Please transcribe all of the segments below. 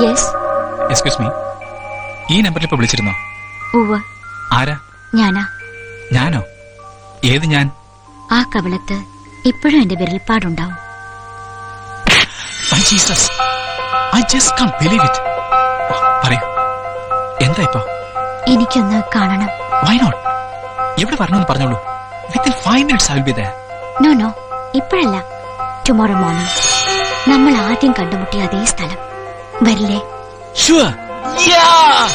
Yes. Excuse me, ഈ നമ്പറിൽ ഇപ്പൊ വിളിച്ചിരുന്നോ? ഉവ്വ്. ആരാ? ഞാനാ. ഞാനോ? ഏത് ഞാൻ? ആ കവിളത്ത് ഇപ്പോഴും എന്റെ വിരൽപ്പാടുണ്ടാവും. My Jesus, I just can't believe it. പറയൂ, എന്താ ഇപ്പൊ? എനിക്കൊന്ന് കാണണം. Why not? എവിടെ വരണമെന്ന് പറഞ്ഞോളൂ. Within 5 minutes I will be there. No no, ഇപ്പോഴല്ല. Tomorrow morning. നമ്മൾ ആദ്യം കണ്ടുമുട്ടിയ അതേ സ്ഥലം. വരില്ലേ? Sure. Yeah.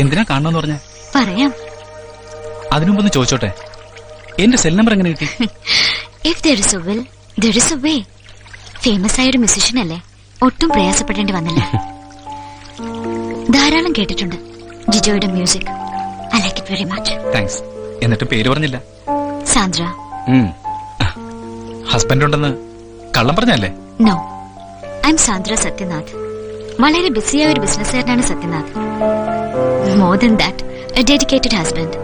എന്തിനാ കാണണമെന്ന് പറഞ്ഞ? പറയാം. അതിനുമ്പൊന്ന് ചോദിച്ചോട്ടെ, എന്റെ സെൽ നമ്പർ എങ്ങനെ കിട്ടി? If there is a will, there is a way. Famous ആയ ഒരു മ്യൂസിഷ്യൻ അല്ലേ, ഒട്ടും പ്രയാസപ്പെടേണ്ടി വന്നില്ല. ധാരാളം കേട്ടിട്ടുണ്ട് ജിജോയുടെ music. I like it very much. Thanks. എന്നിട്ട് പേര് പറഞ്ഞില്ല. സാന്ദ്ര. ഹസ്ബൻഡ് ഉണ്ടെന്ന് കള്ളം പറഞ്ഞല്ലേ? No, I am Sandra Sathyanath. വളരെ ബിസിയായ ഒരു ബിസിനസ്സുകാരനാണ് Sathyanath. More than that, a dedicated husband.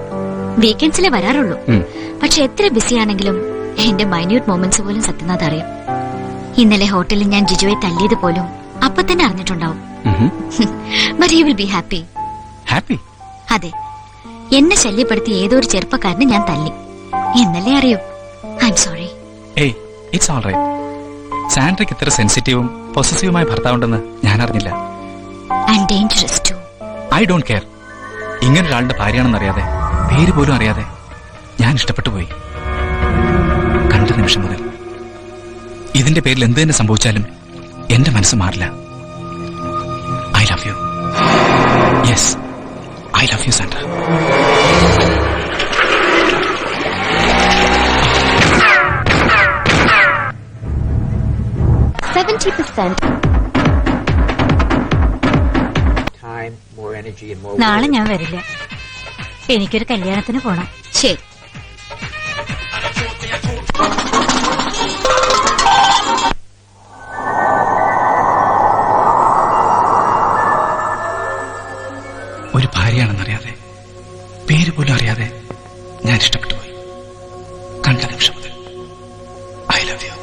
വീക്കെൻഡ്സിലെ വരാറുള്ളൂ. പക്ഷെ എത്ര ബിസിയാണെങ്കിലും എന്റെ മൈന്യൂട്ട് മൊമെന്റ്സ് പോലും സത്യനാഥ് അറിയും. ഇന്നലെ ഹോട്ടലിൽ ഞാൻ ജിജോയെ തല്ലിയത് പോലും അപ്പൊ തന്നെ അറിഞ്ഞിട്ടുണ്ടാവും. But he will be happy. Happy? അതെ, എന്നെ ശല്യപ്പെടുത്തി ഏതോ ഒരു ചെറുപ്പക്കാരനെ ഞാൻ തല്ലി. എന്നല്ലേ അറിയൂ. I am sorry. ഏയ്, ഇറ്റ്സ് ഓൾ റൈറ്റ്. സാൻഡ്രയ്ക്ക് ഇത്ര സെൻസിറ്റീവും പൊസസീവുമായ ഭർത്താവുണ്ടെന്ന് ഞാൻ അറിഞ്ഞില്ല. And dangerous too. I don't care. ഇങ്ങനൊരാളുടെ ഭാര്യയാണെന്നറിയാതെ, പേര് പോലും അറിയാതെ ഞാൻ ഇഷ്ടപ്പെട്ടു പോയി. കണ്ട നിമിഷം മുതൽ ഇതിന്റെ പേരിൽ എന്ത് തന്നെ സംഭവിച്ചാലും എന്റെ മനസ്സ് മാറില്ല. I love you. Yes, I love you Sandra. നാളെ ഞാൻ വരില്ല. എനിക്കൊരു കല്യാണത്തിന് പോണം. ശരി. ഒരു ഭാര്യയാണെന്നറിയാതെ, പേര് പോലും അറിയാതെ ഞാൻ ഇഷ്ടപ്പെട്ടു പോയി. കണ്ട നിമിഷം മുതൽ ഐ ലവ് യു.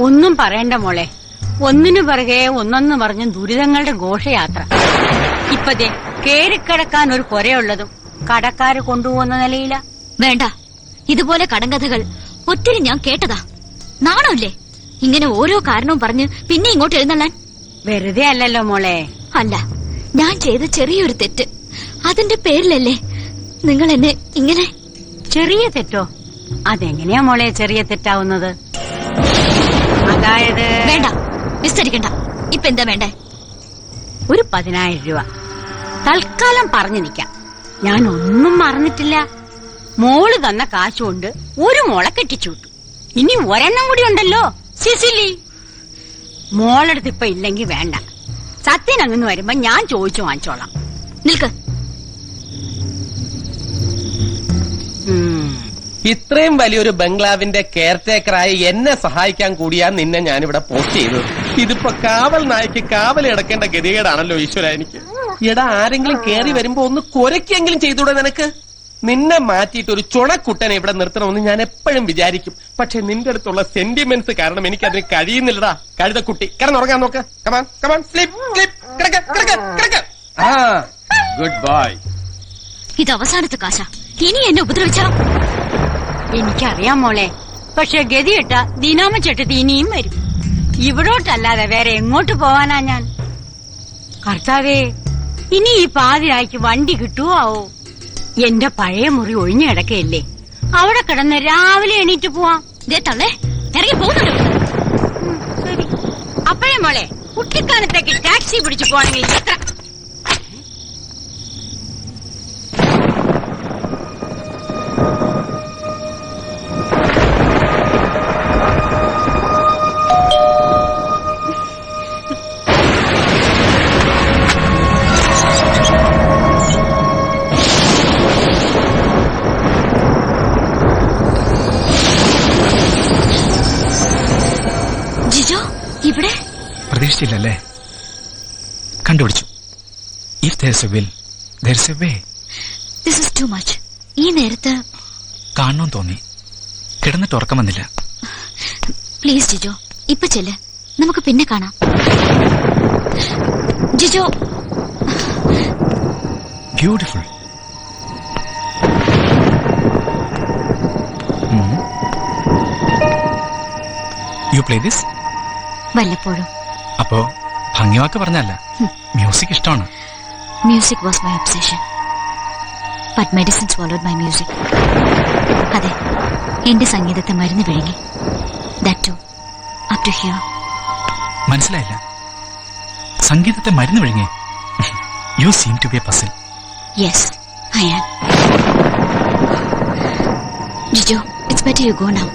ഒന്നും പറയണ്ട മോളെ, ഒന്നിനു പിറകെ ഒന്നൊന്നു പറഞ്ഞും ദുരിതങ്ങളുടെ ഘോഷയാത്ര. ഇപ്പതേ കേറിക്കിടക്കാൻ ഒരു പുരയുള്ളതും കടക്കാര് കൊണ്ടുപോകുന്ന നിലയില. വേണ്ട, ഇതുപോലെ കടങ്കഥകൾ ഒത്തിരി ഞാൻ കേട്ടതാ. നാണമില്ലേ ഇങ്ങനെ ഓരോ കാരണവും പറഞ്ഞ് പിന്നെ ഇങ്ങോട്ട് എഴുന്നള്ളാൻ? വെറുതെ അല്ലല്ലോ മോളെ. അല്ല, ഞാൻ ചെയ്ത ചെറിയൊരു തെറ്റ്, അതിന്റെ പേരിലല്ലേ നിങ്ങൾ എന്നെ ഇങ്ങനെ? ചെറിയ തെറ്റോ? അതെങ്ങനെയാ മോളെ ചെറിയ തെറ്റാവുന്നത്? അതായത് വേണ്ട, വിസ്തരിക്കണ്ട. ഇപ്പൊ എന്താ വേണ്ടേ? ഒരു 10,000 രൂപ തൽക്കാലം പറഞ്ഞു നിൽക്കാം. ഞാൻ ഒന്നും മറന്നിട്ടില്ല. മോള് തന്ന കാശുകൊണ്ട് ഒരു മോളെ കെട്ടിച്ചു വിട്ടു. ഇനി ഒരെണ്ണം കൂടി ഉണ്ടല്ലോ, സിസിലി. മോളെടുത്ത് ഇപ്പൊ ഇല്ലെങ്കിൽ വേണ്ട. സത്യൻ അങ്ങനെ വരുമ്പോ ഞാൻ ചോദിച്ചു വാങ്ങിച്ചോളാം. നിൽക്ക്. ഇത്രയും വലിയൊരു ബംഗ്ലാവിന്റെ കെയർടേക്കറായി എന്നെ സഹായിക്കാൻ കൂടിയാ നിന്നെ ഞാനിവിടെ പോസ്റ്റ് ചെയ്തത്. ഇതിപ്പോ കാവൽ നായ്ക്ക് കാവൽ കിടക്കേണ്ട ഗതികേടാണല്ലോ ഈശ്വര എനിക്ക്. എടാ, ആരെങ്കിലും കേറി വരുമ്പോ ഒന്ന് കുരയ്ക്കെങ്കിലും ചെയ്തൂടെ നിനക്ക്? നിന്നെ മാറ്റിയിട്ട് ഒരു ചുണക്കുട്ടനെ ഇവിടെ നിർത്തണമെന്ന് ഞാൻ എപ്പോഴും വിചാരിക്കും. പക്ഷെ നിന്റെ അടുത്തുള്ള സെന്റിമെന്റ്സ് കാരണം എനിക്ക് അതിന് കഴിയുന്നില്ലടാ. കഴുതക്കുട്ടി, കിടന്നുറങ്ങാൻ നോക്ക്. Come on come on, sleep sleep. കിടക്ക് കിടക്ക് കിടക്ക്. ആ, ഗുഡ് ബോയ്. ഇത് അവസാനത്തെ കാശ. ഇനി എന്നെ ഉപദ്രവിച്ചാ? എനിക്കറിയാം മോളെ, പക്ഷെ ഗതിയിട്ട ദിനാമച്ചെട്ടത്തി ഇനിയും വരും. ഇവിടോട്ടല്ലാതെ വേറെ എങ്ങോട്ട് പോവാനാ ഞാൻ? കർത്താവേ, ഇനി ഈ പാതിരായ്ക്ക് വണ്ടി കിട്ടുവോ ആവോ? എന്റെ പഴയ മുറി ഒഴിഞ്ഞു കിടക്കയല്ലേ, അവിടെ കിടന്ന് രാവിലെ എണീറ്റ് പോവാം. തള്ളേ, ഇറങ്ങി പോകുന്നുണ്ടോ? ശരി. അപ്പോഴേ മോളെ, കുട്ടിക്കാലത്തേക്ക് ടാക്സി പിടിച്ചു പോണെങ്കിൽ എത്ര? പ്രതീക്ഷിച്ചില്ലല്ലേ? കണ്ടുപിടിച്ചു. If there's a will, there's a way. This is too much. ഈ നേരത്ത് കാണണമെന്ന് തോന്നി. കിടന്നിട്ട് ഉറക്കം വന്നില്ല. പ്ലീസ് ജിജോ, ഇപ്പൊ ചെല്ല്, നമുക്ക് പിന്നെ കാണാം. Jijo, beautiful. You play this? വല്ലപ്പോഴും. അപ്പോ ഭംഗിവാക്ക് പറഞ്ഞല്ല, മ്യൂസിക് ഇഷ്ടമാണ്. Music was my obsession, but medicine swallowed my music. അതെ, എന്റെ സംഗീതത്തെ മരുന്ന് വിഴുങ്ങി. That to up to here. മനസ്സിലായില്ല. സംഗീതത്തെ മരുന്ന് വിഴുങ്ങി. You seem to be a puzzle. Yes, I am. Jijo, it's better you go now.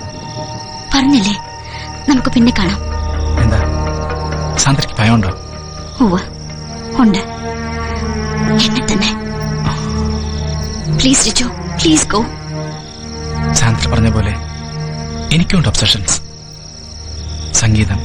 പറഞ്ഞില്ലേ, നമുക്ക് പിന്നെ കാണാം. എന്താ, സാന്ദ്രയ്ക്ക് ഭയമുണ്ടോ? ഉവ്വ്, ഉണ്ട്. എന്നെ തന്നെ. Please Jijo, please go. Sandra പറഞ്ഞ പോലെ എനിക്കുണ്ട് ഒബ്സഷൻസ്. സംഗീതം,